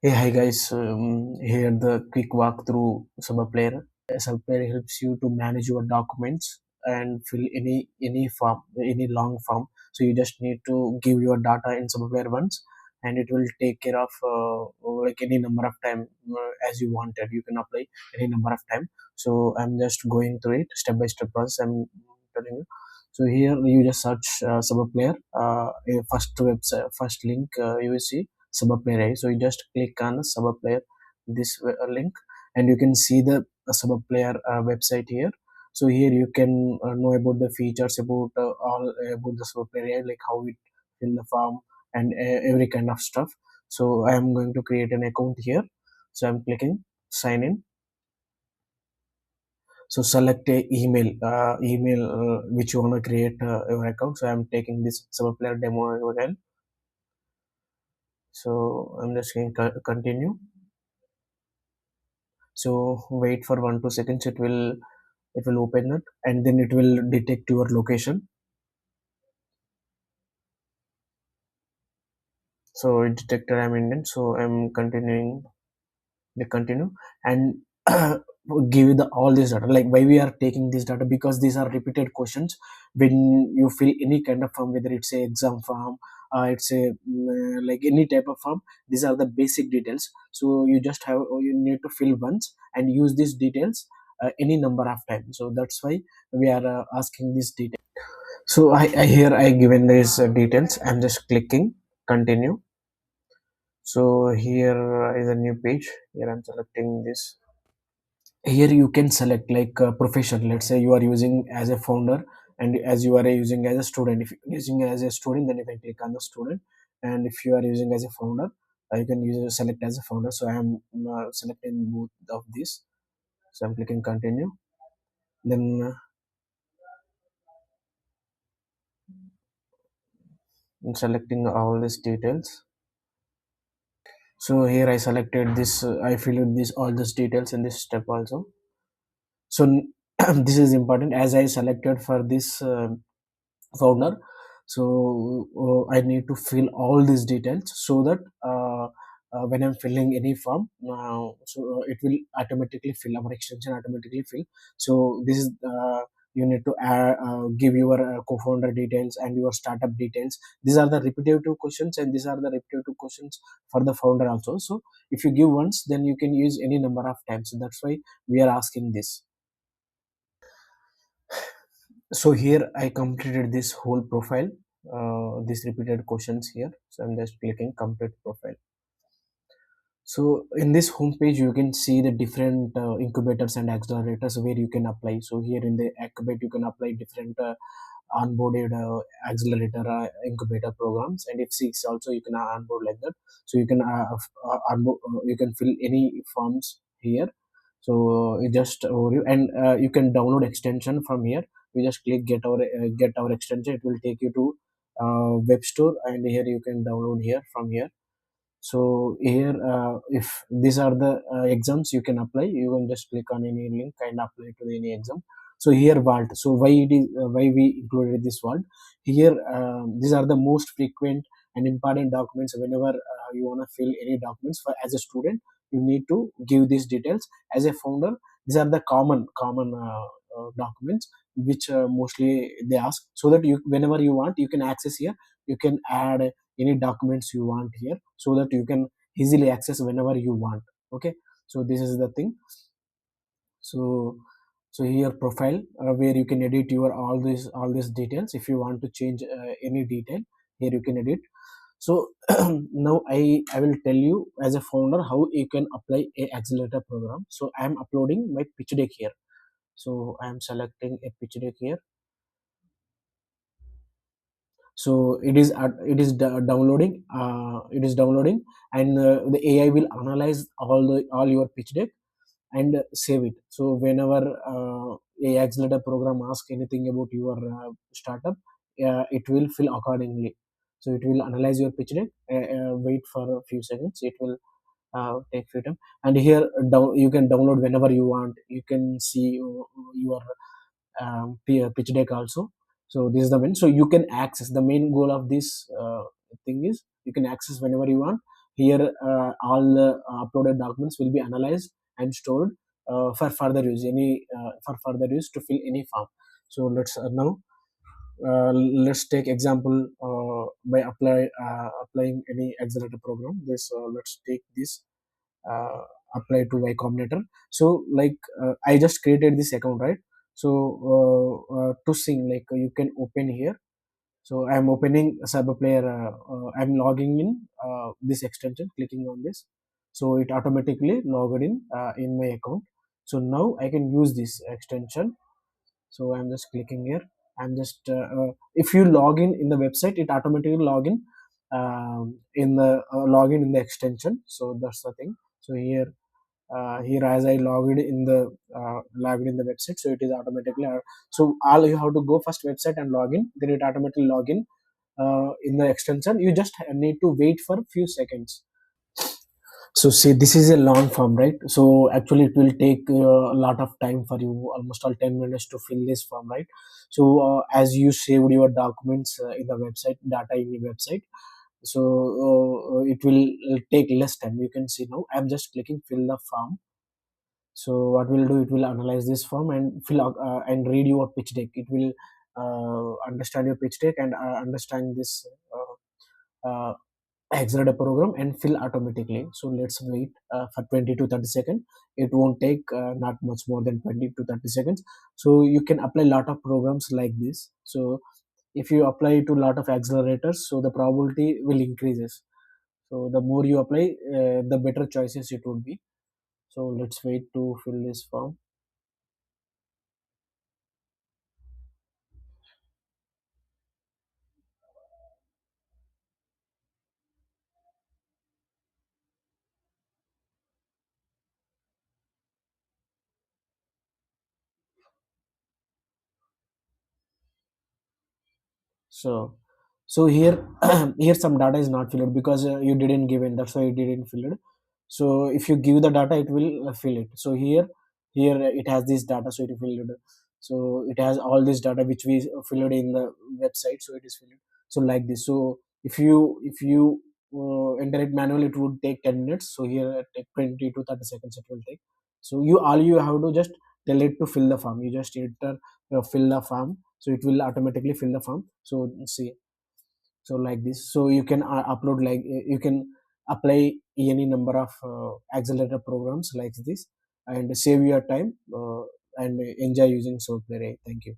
Hey, hi guys. Here the quick walkthrough SabApplier. SabApplier helps you to manage your documents and fill any form, any long form. So you just need to give your data in SabApplier once, and it will take care of like any number of time as you wanted. You can apply any number of time. So I'm just going through it step by step process. I'm telling you. So here you just search SabApplier. First website, first link you will see SabApplier AI. So you just click on the SabApplier this link, and you can see the SabApplier website here. So here you can know about the features, about all about the SabApplier AI, like how it fill the form and every kind of stuff. So I am going to create an account here. So I'm clicking sign in. So select a email which you want to create your account. So I'm taking this SabApplier demo again. So I'm just going to continue. So wait for 1 2 seconds, it will open it, and then it will detect your location. So it detected I'm Indian, so I'm continuing the continue, and give you the all this data. Like, why we are taking this data? Because these are repeated questions. When you fill any kind of form, whether it's a exam form, it's a like any type of form, these are the basic details. So you need to fill once and use these details any number of times. So that's why we are asking this detail. So I here I given these details. I'm just clicking continue. So here is a new page. Here I'm selecting this. Here you can select like profession. Let's say you are using as a founder, and as you are using as a student. If you're using as a student, then you can click on the student, and if you are using as a founder, you can use select as a founder. So I am selecting both of these. So I'm clicking continue. Then I'm selecting all these details. So here I selected this, I filled this all these details in this step also. So this is important, as I selected for this founder. So I need to fill all these details, so that when I'm filling any form, it will automatically fill, our extension automatically fill. So this is you need to give your co-founder details and your startup details. These are the repetitive questions, and these are the repetitive questions for the founder also. So if you give once, then you can use any number of times. So that's why we are asking this. So here I completed this whole profile, these repeated questions here. So I'm just clicking complete profile. So in this homepage, you can see the different incubators and accelerators where you can apply. So here in the incubate, you can apply different onboarded accelerator incubator programs, and if six also you can onboard like that. So you can you can fill any forms here. So you just overview, and you can download extension from here. You just click get our extension. It will take you to web store, and here you can download here from here. So here if these are the exams you can apply, you can just click on any link and apply to any exam. So here vault. So why it is why we included this vault here? These are the most frequent and important documents. Whenever you want to fill any documents for as a student, you need to give these details. As a founder, these are the common documents which mostly they ask, so that you, whenever you want, you can access here. You can add any documents you want here, so that you can easily access whenever you want. Okay, so this is the thing. So here profile, where you can edit your all these details. If you want to change any detail, here you can edit. So now I will tell you as a founder how you can apply a accelerator program. So I am uploading my pitch deck here. So I am selecting a pitch deck here. So it is downloading, and the AI will analyze all your pitch deck and save it. So whenever a accelerator program asks anything about your startup, it will fill accordingly. So it will analyze your pitch deck. Wait for a few seconds, it will take few time. And here you can download whenever you want. You can see your pitch deck also. So this is the main. So you can access, the main goal of this thing is you can access whenever you want. here all the uploaded documents will be analyzed and stored for further use, any for further use to fill any form. So now uh, let's take example by applying any accelerator program. This let's take this uh, apply to Y Combinator. So like I just created this account, right? So to sing, like you can open here. So I'm opening SabApplier. I'm logging in this extension, clicking on this. So it automatically logged in my account. So now I can use this extension. So I'm just clicking here. I'm just if you log in the website, it automatically log in the login in the extension. So that's the thing. So here as I logged in the website, so it is automatically so all you have to go first website and login, then it automatically login in the extension. You just need to wait for a few seconds. So see, this is a long form, right? So actually it will take a lot of time for you, almost all 10 minutes to fill this form, right? So as you saved your documents in the website, data in the website, so it will take less time. You can see now I'm just clicking fill the form. So what will do, it will analyze this form and fill out and read your pitch deck. It will understand your pitch deck and understand this uh, accelerator program and fill automatically. So let's wait for 20 to 30 seconds. It won't take not much more than 20 to 30 seconds. So you can apply a lot of programs like this. So if you apply to a lot of accelerators, so the probability will increases. So the more you apply, the better choices it would be. So let's wait to fill this form. So so here here some data is not filled because you didn't give in, that's why it didn't fill it. So if you give the data, it will fill it. So here it has this data, so it is filled. So it has all this data which we filled in the website, so it is filled. So like this. So if you enter it manually, it would take 10 minutes. So here take 20 to 30 seconds it will take. So you have to just tell it to fill the form. You just enter fill the form, so it will automatically fill the form. So see, so like this. So you can upload, like you can apply any number of accelerator programs like this and save your time and enjoy using SabApplier AI. Thank you.